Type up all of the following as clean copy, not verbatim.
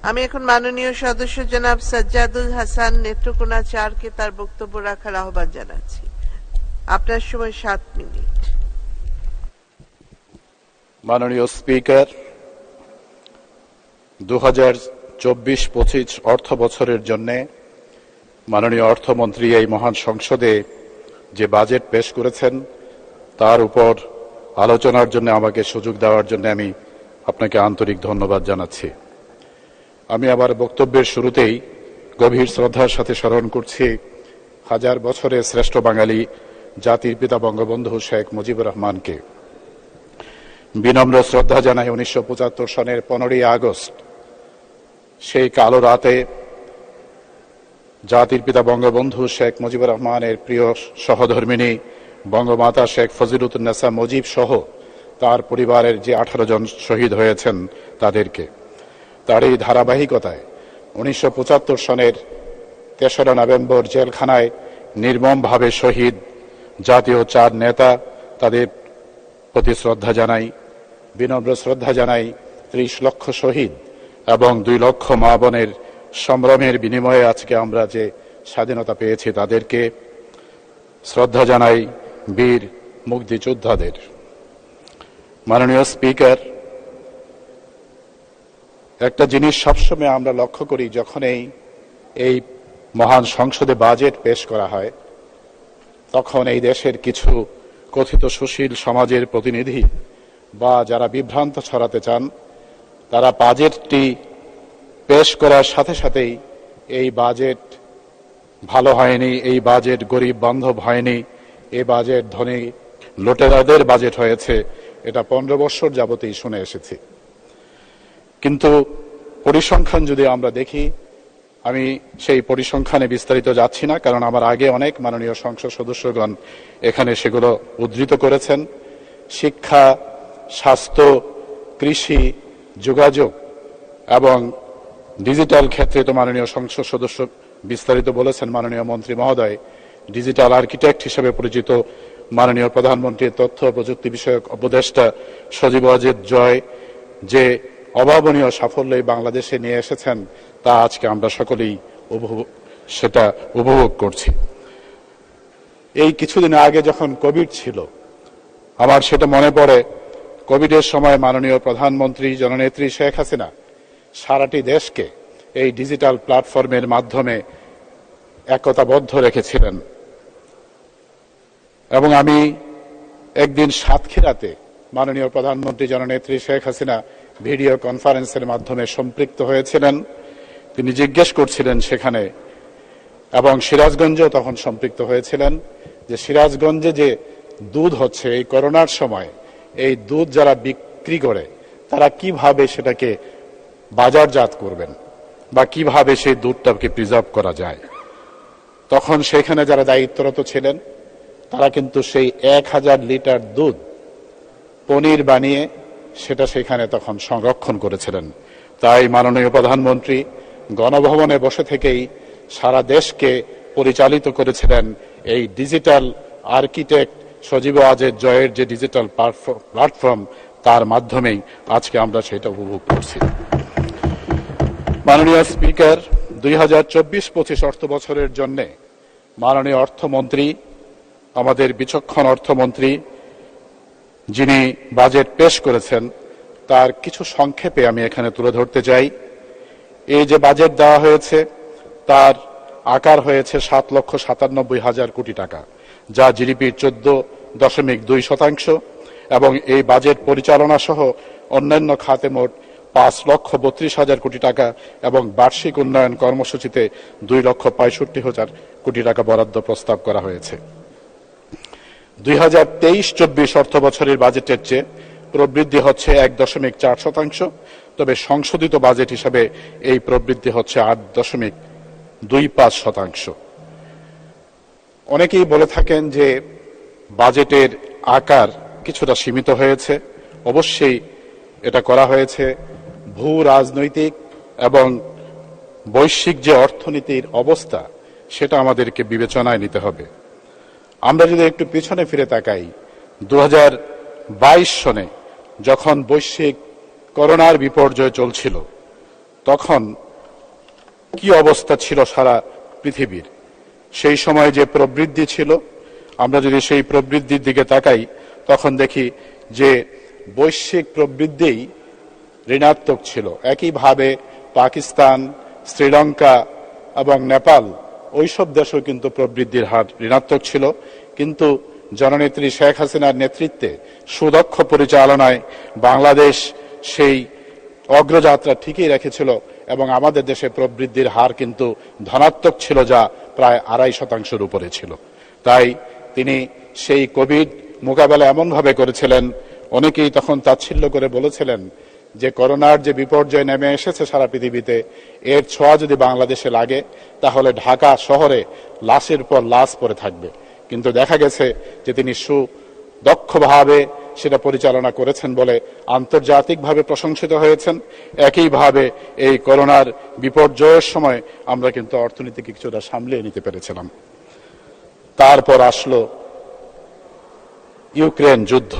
আমি এখন মাননীয় সদস্য জনাব সাজ্জাদুল হাসান নেত্রকোনা 4 তার বক্তব্য রাখার আহ্বান জানাচ্ছি। আপনার সময় 7 মিনিট। মাননীয় স্পিকার, 2024-25 অর্থ বছরের জন্য মাননীয় অর্থমন্ত্রী এই মহান সংসদে যে বাজেট পেশ করেছেন তার উপর আলোচনার জন্য আমাকে সুযোগ দেওয়ার জন্য আমি আপনাকে আন্তরিক ধন্যবাদ জানাচ্ছি। আমি আমার বক্তব্যের শুরুতেই গভীর শ্রদ্ধার সাথে স্মরণ করছি হাজার বছরের শ্রেষ্ঠ বাঙালি জাতির পিতা বঙ্গবন্ধু শেখ মুজিবুর রহমানকে। বিনম্র শ্রদ্ধা জানাই 1975 সনের 15ই আগস্ট সেই কালো রাতে জাতির পিতা বঙ্গবন্ধু শেখ মুজিবুর রহমানের প্রিয় সহধর্মিণী বঙ্গমাতা শেখ ফজিলুন্নেসা মুজিব সহ তার পরিবারের যে 18 জন শহীদ হয়েছেন তাদেরকে। তার এই ধারাবাহিকতায় 1975 সনের 3রা নভেম্বর জেলখানায় নির্মমভাবে শহীদ জাতীয় 4 নেতা, তাদের প্রতি শ্রদ্ধা জানাই, বিনম্র শ্রদ্ধা জানাই 30 লক্ষ শহীদ এবং 2 লক্ষ মা বোনের সংগ্রামের বিনিময়ে আজকে আমরা যে স্বাধীনতা পেয়েছি তাদেরকে শ্রদ্ধা জানাই বীর মুক্তিযোদ্ধাদের। মাননীয় স্পিকার, একটা জিনিস সবসময় আমরা লক্ষ্য করি যখন এই মহান সংসদে বাজেট পেশ করা হয় তখন এই দেশের কিছু কথিত সুশীল সমাজের প্রতিনিধি বা যারা বিভ্রান্ত ছড়াতে চান তারা বাজেটটি পেশ করার সাথে সাথেই এই বাজেট ভালো হয়নি, এই বাজেট গরিব বান্ধব হয়নি, এই বাজেট ধনী লুটেরাদের বাজেট হয়েছে, এটা 15 বছর যাবতই শুনে এসেছি। কিন্তু পরিসংখ্যান যদি আমরা দেখি, আমি সেই পরিসংখ্যানে বিস্তারিত যাচ্ছি না কারণ আমার আগে অনেক মাননীয় সংসদ সদস্যগণ এখানে সেগুলো উদ্ধৃত করেছেন। শিক্ষা, স্বাস্থ্য, কৃষি, যোগাযোগ এবং ডিজিটাল ক্ষেত্রে তো মাননীয় সংসদ সদস্য বিস্তারিত বলেছেন। মাননীয় মন্ত্রী মহোদয় ডিজিটাল আর্কিটেক্ট হিসেবে পরিচিত মাননীয় প্রধানমন্ত্রীর তথ্য প্রযুক্তি বিষয়ক উপদেষ্টা সজীব ওয়াজেদ জয় যে অভাবনীয় সাফল্য বাংলাদেশে নিয়ে এসেছেন তা আজকে আমরা সকলেই সেটা উপভোগ করছি। এই কিছুদিন আগে যখন কোভিড ছিল আমার সেটা মনে পড়ে, কোভিডের সময় মাননীয় প্রধানমন্ত্রী জননেত্রী শেখ হাসিনা সারাটি দেশকে এই ডিজিটাল প্ল্যাটফর্মের মাধ্যমে একতাবদ্ধ রেখেছিলেন এবং আমি একদিন সাতক্ষীরাতে মাননীয় প্রধানমন্ত্রী জননেত্রী শেখ হাসিনা ভিডিও কনফারেন্সের মাধ্যমে সম্পৃক্ত হয়েছিলেন। তিনি জিজ্ঞেস করছিলেন সেখানে, এবং সিরাজগঞ্জেও তখন সম্পৃক্ত হয়েছিলেন, যে সিরাজগঞ্জে যে দুধ হচ্ছে এই করোনার সময়, এই দুধ যারা বিক্রি করে তারা কিভাবে সেটাকে বাজারজাত করবেন বা কিভাবে সেই দুধটাকে প্রিজার্ভ করা যায়। তখন সেখানে যারা দায়িত্বরত ছিলেন তারা কিন্তু সেই 1000 লিটার দুধ পনির বানিয়ে সেটা সেখানে তখন সংরক্ষণ করেছিলেন। তাই মাননীয় প্রধানমন্ত্রী গণভবনে বসে থেকেই সারা দেশকে পরিচালিত করেছিলেন এই ডিজিটাল আর্কিটেক্ট সজীব ওয়াজেদ জয়ের যে ডিজিটাল প্ল্যাটফর্ম, তার মাধ্যমেই আজকে আমরা সেটা উপভোগ করছি। মাননীয় স্পিকার, 2024-25 অর্থ বছরের জন্য মাননীয় অর্থমন্ত্রী, আমাদের বিচক্ষণ অর্থমন্ত্রী যিনি বাজেট পেশ করেছেন তার কিছু সংক্ষেপে আমি এখানে তুলে ধরতে চাই। এই যে বাজেট দেওয়া হয়েছে তার আকার হয়েছে 7,97,000 কোটি টাকা, যা জিডিপির 14.2% এবং এই বাজেট পরিচালনা সহ অন্যান্য খাতে মোট 5,32,000 কোটি টাকা এবং বার্ষিক উন্নয়ন কর্মসূচিতে 2,65,000 কোটি টাকা বরাদ্দ প্রস্তাব করা হয়েছে। 2023-24 অর্থ বছরের বাজেটের চেয়ে প্রবৃদ্ধি হচ্ছে 1.4%, তবে সংশোধিত বাজেট হিসাবে এই প্রবৃদ্ধি হচ্ছে 8.25%। অনেকেই বলে থাকেন যে বাজেটের আকার কিছুটা সীমিত হয়েছে। অবশ্যই এটা করা হয়েছে ভূ রাজনৈতিক এবং বৈশ্বিক যে অর্থনীতির অবস্থা সেটা আমাদেরকে বিবেচনায় নিতে হবে। আমরা যদি একটু পিছনে ফিরে তাকাই, 2022 সনে যখন বৈশ্বিক করোনার বিপর্যয় চলছিল তখন কি অবস্থা ছিল সারা পৃথিবীর। সেই সময় যে প্রবৃদ্ধি ছিল, আমরা যদি সেই প্রবৃদ্ধির দিকে তাকাই তখন দেখি যে বৈশ্বিক প্রবৃদ্ধি ঋণাত্মক ছিল। একইভাবে পাকিস্তান, শ্রীলঙ্কা এবং নেপাল ওইসব দেশও কিন্তু প্রবৃদ্ধির হার ঋণাত্মক ছিল। কিন্তু জননেত্রী শেখ হাসিনার নেতৃত্বে সুদক্ষ পরিচালনায় বাংলাদেশ সেই অগ্রযাত্রা ঠিকই রেখেছিল এবং আমাদের দেশে প্রবৃদ্ধির হার কিন্তু ধনাত্মক ছিল, যা প্রায় 2.5% উপরে ছিল। তাই তিনি সেই কোভিড মোকাবেলা এমনভাবে করেছিলেন, অনেকেই তখন তাচ্ছিল্য করে বলেছিলেন যে করোনার যে বিপর্যয় নেমে এসেছে সারা পৃথিবীতে, এর ছোঁয়া যদি বাংলাদেশে লাগে তাহলে ঢাকা শহরে লাশের পর লাশ পড়ে থাকবে। কিন্তু দেখা গেছে যে তিনি সুদক্ষভাবে সেটা পরিচালনা করেছেন বলে আন্তর্জাতিকভাবে প্রশংসিত হয়েছেন। একইভাবে এই করোনার বিপর্যয়ের সময় আমরা কিন্তু অর্থনীতিকে কিছুটা সামলিয়ে নিতে পেরেছিলাম। তারপর আসলো ইউক্রেন যুদ্ধ।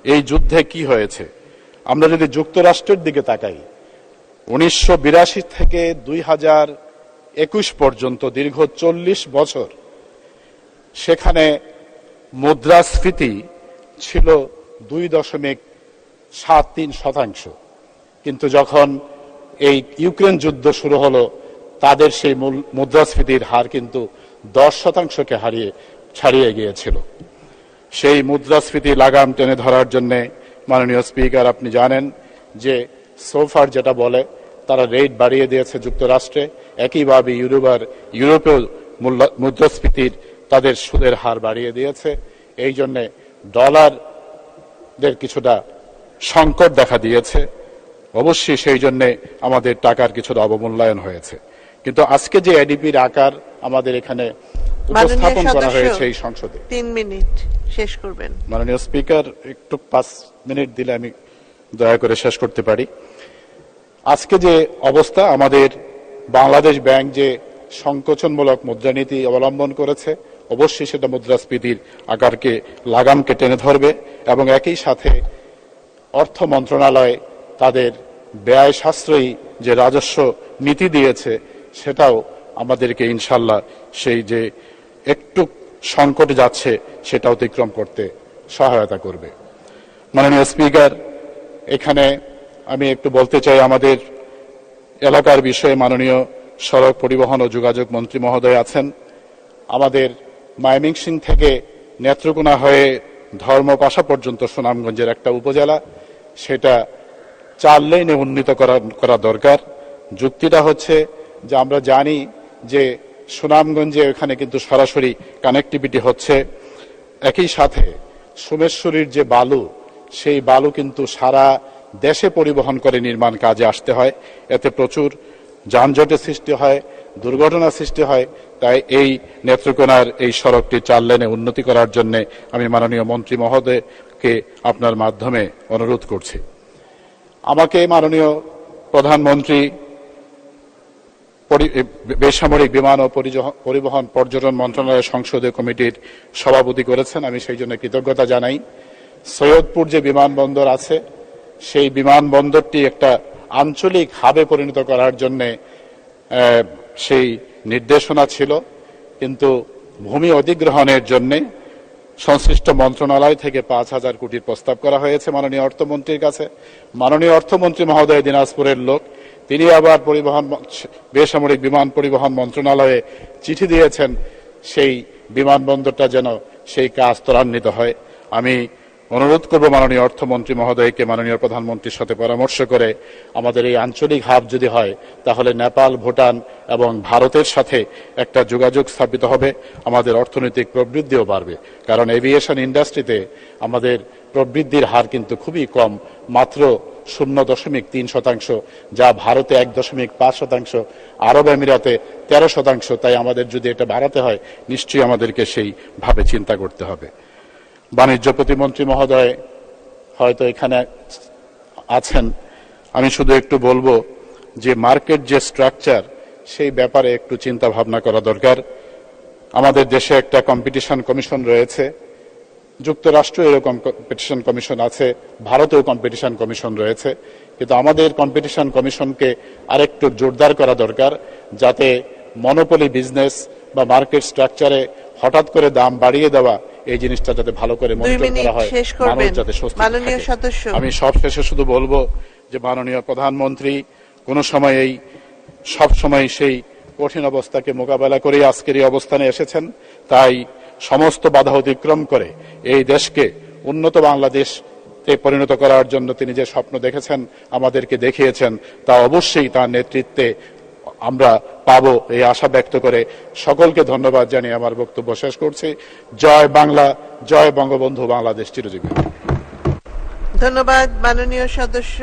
এই যুদ্ধে কি হয়েছে আমরা যদি যুক্তরাষ্ট্রের দিকে তাকাই, 1982 থেকে 2021 পর্যন্ত দীর্ঘ 40 বছর সেখানে মুদ্রাস্ফীতি ছিল 2.73%। কিন্তু যখন এই ইউক্রেন যুদ্ধ শুরু হলো, তাদের সেই মুদ্রাস্ফীতির হার কিন্তু 10%কে ছাড়িয়ে গিয়েছিল। সেই মুদ্রাস্ফীতি লাগাম টেনে ধরার জন্য মাননীয় স্পিকার, আপনি জানেন যে সোফার যেটা বলে, তারা রেট বাড়িয়ে দিয়েছে যুক্তরাষ্ট্রে। একইভাবে ইউরোপেও মুদ্রাস্ফীতির তাদের সুদের হার বাড়িয়ে দিয়েছে। এই জন্যে ডলারের কিছুটা সংকট দেখা দিয়েছে। অবশ্যই সেই জন্যে আমাদের টাকার কিছুটা অবমূল্যায়ন হয়েছে। কিন্তু আজকে যে এডিপির আকার আমাদের এখানে উপস্থাপন করা হয়েছে এই সংসদে, 3 মিনিট শেষ করবেন। মাননীয় স্পিকার, একটু 5 মিনিট দিলে আমি দয়া করে শেষ করতে পারি। আজকে যে অবস্থা, আমাদের বাংলাদেশ ব্যাংক যে সংকোচনমূলক মুদ্রানীতি অবলম্বন করেছে, অবশ্যই সেটা মুদ্রাস্ফীতির আকারকে লাগামকে টেনে ধরবে এবং একই সাথে অর্থ মন্ত্রণালয় তাদের ব্যয় সাশ্রয়ী যে রাজস্ব নীতি দিয়েছে, সেটাও আমাদেরকে ইনশাল্লাহ সেই যে একটু সংকটে যাচ্ছে সেটা অতিক্রম করতে সহায়তা করবে। মাননীয় স্পিকার, এখানে আমি একটু বলতে চাই আমাদের এলাকার বিষয়ে। মাননীয় সড়ক পরিবহন ও যোগাযোগ মন্ত্রী মহোদয় আছেন। আমাদের ময়মনসিংহ থেকে নেত্রকোনা হয়ে ধর্মপাশা পর্যন্ত সুনামগঞ্জের একটা উপজেলা, সেটা 4 লেনে উন্নীত করা দরকার। যুক্তিটা হচ্ছে যে আমরা জানি যে সুনামগঞ্জে ওখানে কিন্তু সরাসরি কানেক্টিভিটি হচ্ছে। একই সাথে সোমেশ্বরীর যে বালু, সেই বালু কিন্তু সারা দেশে পরিবহন করে নির্মাণ কাজে আসতে হয়। এতে প্রচুর যানজটের সৃষ্টি হয়, দুর্ঘটনা সৃষ্টি হয়। তাই এই নেত্রকোনার এই সড়কটি 4 লেনে উন্নতি করার জন্য আমি মাননীয় মন্ত্রী মহোদয়কে আপনার মাধ্যমে অনুরোধ করছি। আমাকে মাননীয় প্রধানমন্ত্রী বেসামরিক বিমান ও পরিবহন পর্যটন মন্ত্রণালয়ের সংসদীয় কমিটির সভাপতি করেছেন, আমি সেই জন্য কৃতজ্ঞতা জানাই। সৈয়দপুর যে বিমানবন্দর আছে, সেই বিমানবন্দরটি একটা আঞ্চলিক হাবে পরিণত করার জন্য সেই নির্দেশনা ছিল, কিন্তু ভূমি অধিগ্রহণের জন্য সংশ্লিষ্ট মন্ত্রণালয় থেকে 5,000 কোটির প্রস্তাব করা হয়েছে মাননীয় অর্থমন্ত্রীর কাছে। মাননীয় অর্থমন্ত্রী মহোদয় দিনাজপুরের লোক, তিনি আবার বেসামরিক বিমান পরিবহন মন্ত্রণালয়ে চিঠি দিয়েছেন সেই বিমানবন্দরটা যেন সেই কাজ ত্বরান্বিত হয়। আমি অনুরোধ করব মাননীয় অর্থমন্ত্রী মহোদয়কে মাননীয় প্রধানমন্ত্রীর সাথে পরামর্শ করে আমাদের এই আঞ্চলিক হাব যদি হয়, তাহলে নেপাল, ভুটান এবং ভারতের সাথে একটা যোগাযোগ স্থাপিত হবে, আমাদের অর্থনৈতিক প্রবৃদ্ধিও বাড়বে। কারণ এভিয়েশন ইন্ডাস্ট্রিতে আমাদের প্রবৃদ্ধির হার কিন্তু খুবই কম, মাত্র 0.3%, যা ভারতে 1.5%, আরব আমিরাতে 13%। তাই আমাদের যদি এটা বাড়াতে হয়, নিশ্চয়ই আমাদেরকে সেইভাবে চিন্তা করতে হবে। বাণিজ্য প্রতিমন্ত্রী মহোদয় হয়তো এখানে আছেন, আমি শুধু একটু বলবো যে মার্কেট যে স্ট্রাকচার, সেই ব্যাপারে একটু চিন্তা ভাবনা করা দরকার। আমাদের দেশে একটা কম্পিটিশন কমিশন রয়েছে, যুক্তরাষ্ট্রে এরকম কম্পিটিশন কমিশন আছে, ভারতেও কম্পিটিশন কমিশন রয়েছে, কিন্তু আমাদের কম্পিটিশন কমিশনকে আরেকটু জোরদার করা দরকার, যাতে মনোপলি বিজনেস বা মার্কেট স্ট্রাকচারে হঠাৎ করে দাম বাড়িয়ে দেওয়া এই জিনিসটা যাতে ভালো করে মনিটর করা হয়, শেষ করবেন। মানুষ যাতে স্বস্তি মাননীয় থাকে। সদস্য। আমি সবশেষে শুধু বলবো যে মাননীয় প্রধানমন্ত্রী কোনো সময়েই সব সময় সেই কঠিন অবস্থাকে মোকাবেলা করে আজকের এই অবস্থানে এসেছেন। তাই সমস্ত বাধা অতিক্রম করে এই দেশকে উন্নত বাংলাদেশে পরিণত করার জন্য তিনি যে স্বপ্ন দেখেছেন, আমাদেরকে দেখিয়েছেন, তা অবশ্যই তার নেতৃত্বে আমরা পাবো এই আশা ব্যক্ত করে সকলকে ধন্যবাদ জানিয়ে আমার বক্তব্য শেষ করছি। জয় বাংলা, জয় বঙ্গবন্ধু, বাংলাদেশ চিরজীবী। ধন্যবাদ মাননীয় সদস্য।